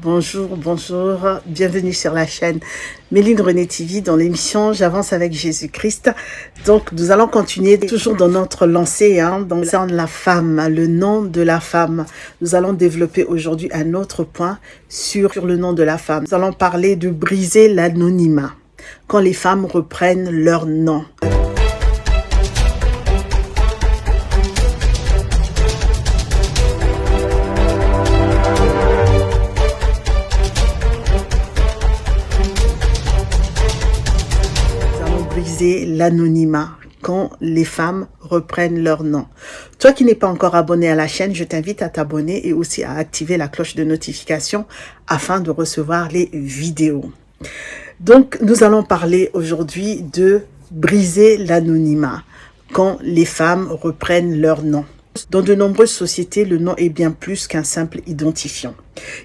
Bonjour, bienvenue sur la chaîne Méline René TV dans l'émission J'avance avec Jésus-Christ. Donc nous allons continuer toujours dans notre lancée dans la femme, le nom de la femme. Nous allons développer aujourd'hui un autre point sur le nom de la femme. Nous allons parler de briser l'anonymat quand les femmes reprennent leur nom. Briser l'anonymat quand les femmes reprennent leur nom. Toi qui n'es pas encore abonné à la chaîne, je t'invite à t'abonner et aussi à activer la cloche de notification afin de recevoir les vidéos. Donc, nous allons parler aujourd'hui de briser l'anonymat quand les femmes reprennent leur nom. Dans de nombreuses sociétés, le nom est bien plus qu'un simple identifiant.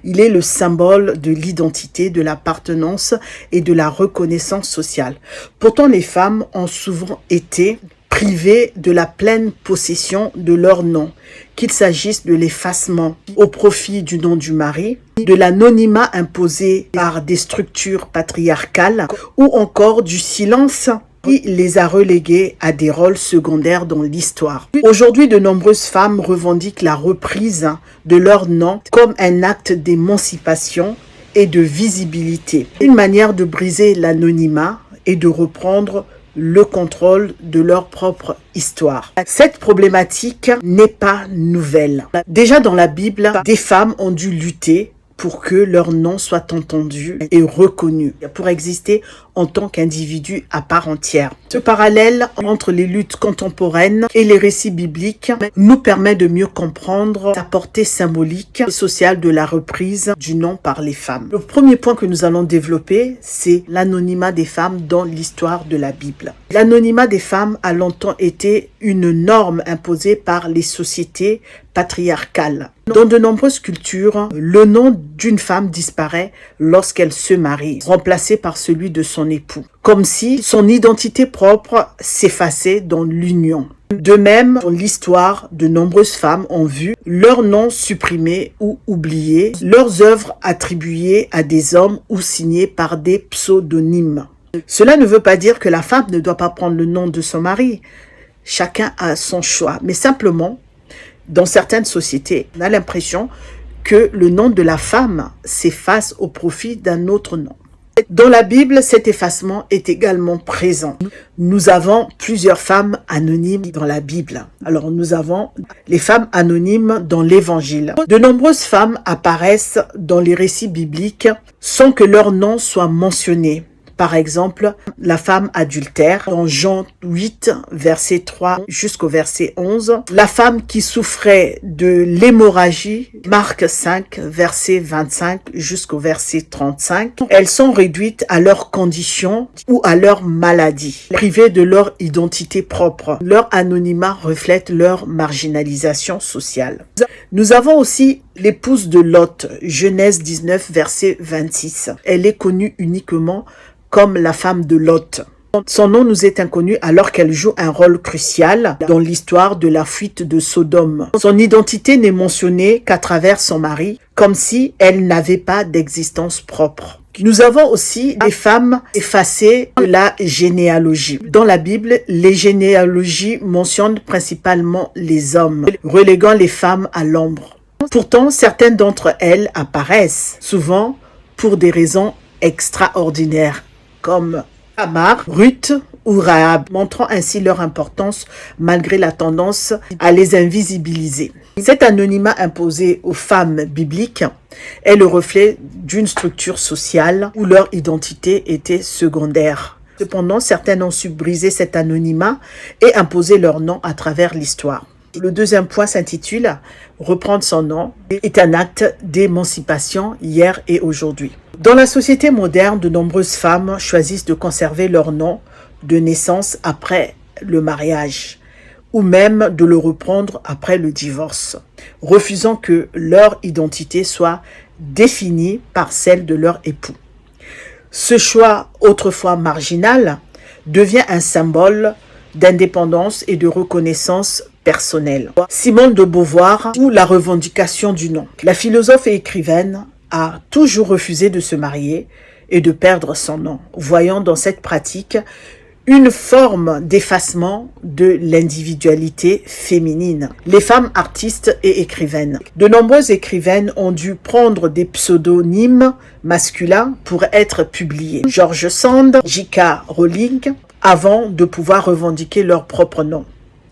Il est le symbole de l'identité, de l'appartenance et de la reconnaissance sociale. Pourtant, les femmes ont souvent été privées de la pleine possession de leur nom, qu'il s'agisse de l'effacement au profit du nom du mari, de l'anonymat imposé par des structures patriarcales ou encore du silence qui les a relégués à des rôles secondaires dans l'histoire. Aujourd'hui, de nombreuses femmes revendiquent la reprise de leur nom comme un acte d'émancipation et de visibilité. Une manière de briser l'anonymat et de reprendre le contrôle de leur propre histoire. Cette problématique n'est pas nouvelle. Déjà dans la Bible, des femmes ont dû lutter pour que leur nom soit entendu et reconnu, pour exister en tant qu'individu à part entière. Ce parallèle entre les luttes contemporaines et les récits bibliques nous permet de mieux comprendre la portée symbolique et sociale de la reprise du nom par les femmes. Le premier point que nous allons développer, c'est l'anonymat des femmes dans l'histoire de la Bible. L'anonymat des femmes a longtemps été une norme imposée par les sociétés patriarcales. Dans de nombreuses cultures, le nom d'une femme disparaît lorsqu'elle se marie, remplacé par celui de son époux, comme si son identité propre s'effaçait dans l'union. De même, dans l'histoire, de nombreuses femmes ont vu leur nom supprimé ou oublié, leurs œuvres attribuées à des hommes ou signées par des pseudonymes. Cela ne veut pas dire que la femme ne doit pas prendre le nom de son mari. Chacun a son choix, mais simplement, dans certaines sociétés, on a l'impression que le nom de la femme s'efface au profit d'un autre nom. Dans la Bible, cet effacement est également présent. Nous avons plusieurs femmes anonymes dans la Bible. Alors, nous avons les femmes anonymes dans l'Évangile. De nombreuses femmes apparaissent dans les récits bibliques sans que leur nom soit mentionné. Par exemple, la femme adultère, dans Jean 8, verset 3 jusqu'au verset 11. La femme qui souffrait de l'hémorragie, Marc 5, verset 25 jusqu'au verset 35. Elles sont réduites à leurs conditions ou à leur maladie, privées de leur identité propre. Leur anonymat reflète leur marginalisation sociale. Nous avons aussi l'épouse de Lot, Genèse 19, verset 26. Elle est connue uniquement comme la femme de Lot. Son nom nous est inconnu alors qu'elle joue un rôle crucial dans l'histoire de la fuite de Sodome. Son identité n'est mentionnée qu'à travers son mari, comme si elle n'avait pas d'existence propre. Nous avons aussi des femmes effacées de la généalogie. Dans la Bible, les généalogies mentionnent principalement les hommes, reléguant les femmes à l'ombre. Pourtant, certaines d'entre elles apparaissent, souvent pour des raisons extraordinaires, comme Tamar, Ruth ou Rahab, montrant ainsi leur importance malgré la tendance à les invisibiliser. Cet anonymat imposé aux femmes bibliques est le reflet d'une structure sociale où leur identité était secondaire. Cependant, certaines ont su briser cet anonymat et imposer leur nom à travers l'histoire. Le deuxième point s'intitule « Reprendre son nom est un acte d'émancipation hier et aujourd'hui ». Dans la société moderne, de nombreuses femmes choisissent de conserver leur nom de naissance après le mariage ou même de le reprendre après le divorce, refusant que leur identité soit définie par celle de leur époux. Ce choix, autrefois marginal, devient un symbole d'indépendance et de reconnaissance personnelle. Simone de Beauvoir ou la revendication du nom. La philosophe et écrivaine a toujours refusé de se marier et de perdre son nom, voyant dans cette pratique une forme d'effacement de l'individualité féminine. Les femmes artistes et écrivaines. De nombreuses écrivaines ont dû prendre des pseudonymes masculins pour être publiées. George Sand, J.K. Rowling, avant de pouvoir revendiquer leur propre nom.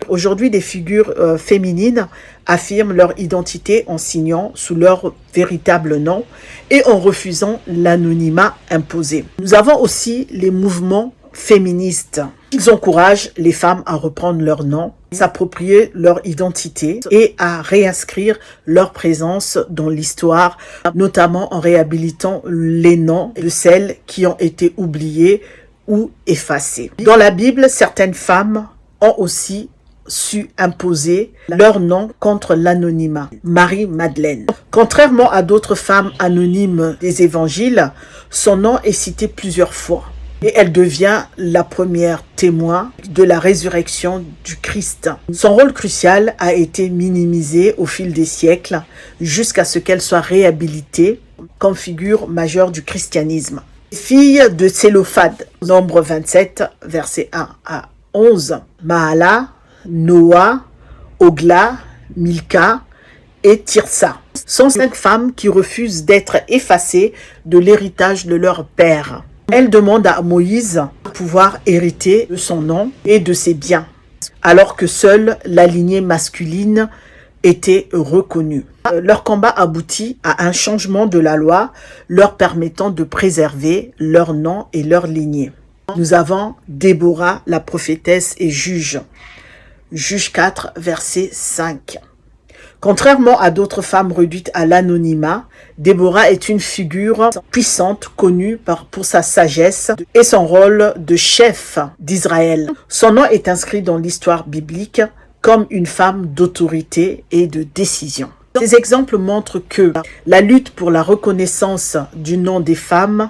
Aujourd'hui, des figures féminines affirment leur identité en signant sous leur véritable nom et en refusant l'anonymat imposé. Nous avons aussi les mouvements féministes. Ils encouragent les femmes à reprendre leur nom, s'approprier leur identité et à réinscrire leur présence dans l'histoire, notamment en réhabilitant les noms de celles qui ont été oubliées ou effacées. Dans la Bible, certaines femmes ont aussi su imposer leur nom contre l'anonymat. Marie-Madeleine. Contrairement à d'autres femmes anonymes des évangiles, son nom est cité plusieurs fois. Et elle devient la première témoin de la résurrection du Christ. Son rôle crucial a été minimisé au fil des siècles jusqu'à ce qu'elle soit réhabilitée comme figure majeure du christianisme. Fille de Sélophade, Nombre 27, versets 1 à 11. Mahala, Noah, Ogla, Milka et Tirsa sont 5 femmes qui refusent d'être effacées de l'héritage de leur père. Elle demande à Moïse de pouvoir hériter de son nom et de ses biens, alors que seule la lignée masculine était reconnue. Leur combat aboutit à un changement de la loi leur permettant de préserver leur nom et leur lignée. Nous avons Déborah, la prophétesse et juge. Juge 4, verset 5. Contrairement à d'autres femmes réduites à l'anonymat, Déborah est une figure puissante connue pour sa sagesse et son rôle de chef d'Israël. Son nom est inscrit dans l'histoire biblique comme une femme d'autorité et de décision. Ces exemples montrent que la lutte pour la reconnaissance du nom des femmes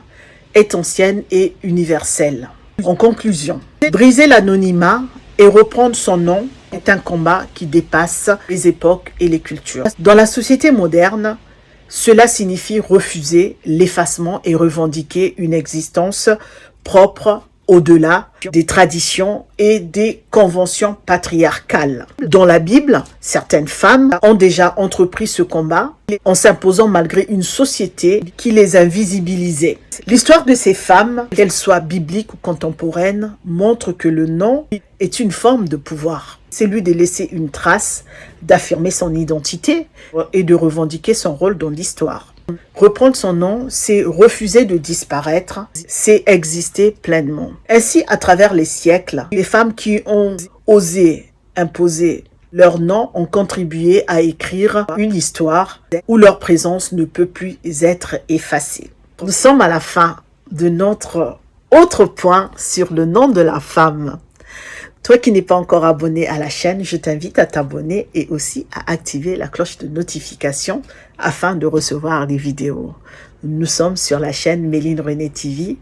est ancienne et universelle. En conclusion, briser l'anonymat et reprendre son nom est un combat qui dépasse les époques et les cultures. Dans la société moderne, cela signifie refuser l'effacement et revendiquer une existence propre au-delà des traditions et des conventions patriarcales. Dans la Bible, certaines femmes ont déjà entrepris ce combat en s'imposant malgré une société qui les invisibilisait. L'histoire de ces femmes, qu'elles soient bibliques ou contemporaines, montre que le nom est une forme de pouvoir. C'est lui de laisser une trace, d'affirmer son identité et de revendiquer son rôle dans l'histoire. Reprendre son nom, c'est refuser de disparaître, c'est exister pleinement. Ainsi, à travers les siècles, les femmes qui ont osé imposer leur nom ont contribué à écrire une histoire où leur présence ne peut plus être effacée. Nous sommes à la fin de notre autre point sur le nom de la femme. Toi qui n'es pas encore abonné à la chaîne, je t'invite à t'abonner et aussi à activer la cloche de notification afin de recevoir les vidéos. Nous sommes sur la chaîne Méline Renée TV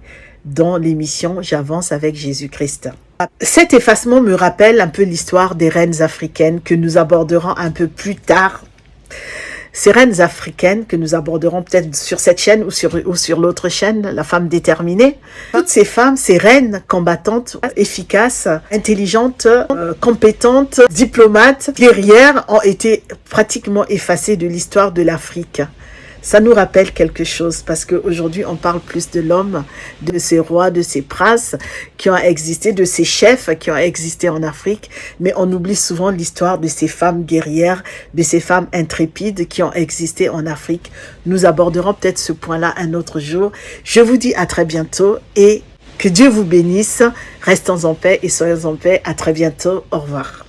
dans l'émission J'avance avec Jésus-Christ. Cet effacement me rappelle un peu l'histoire des reines africaines que nous aborderons un peu plus tard. Ces reines africaines que nous aborderons peut-être sur cette chaîne ou sur l'autre chaîne, La Femme Déterminée. Toutes ces femmes, ces reines combattantes, efficaces, intelligentes, compétentes, diplomates, guerrières, ont été pratiquement effacées de l'histoire de l'Afrique. Ça nous rappelle quelque chose parce qu'aujourd'hui, on parle plus de l'homme, de ces rois, de ces princes qui ont existé, de ces chefs qui ont existé en Afrique. Mais on oublie souvent l'histoire de ces femmes guerrières, de ces femmes intrépides qui ont existé en Afrique. Nous aborderons peut-être ce point-là un autre jour. Je vous dis à très bientôt et que Dieu vous bénisse. Restons en paix et soyons en paix. À très bientôt. Au revoir.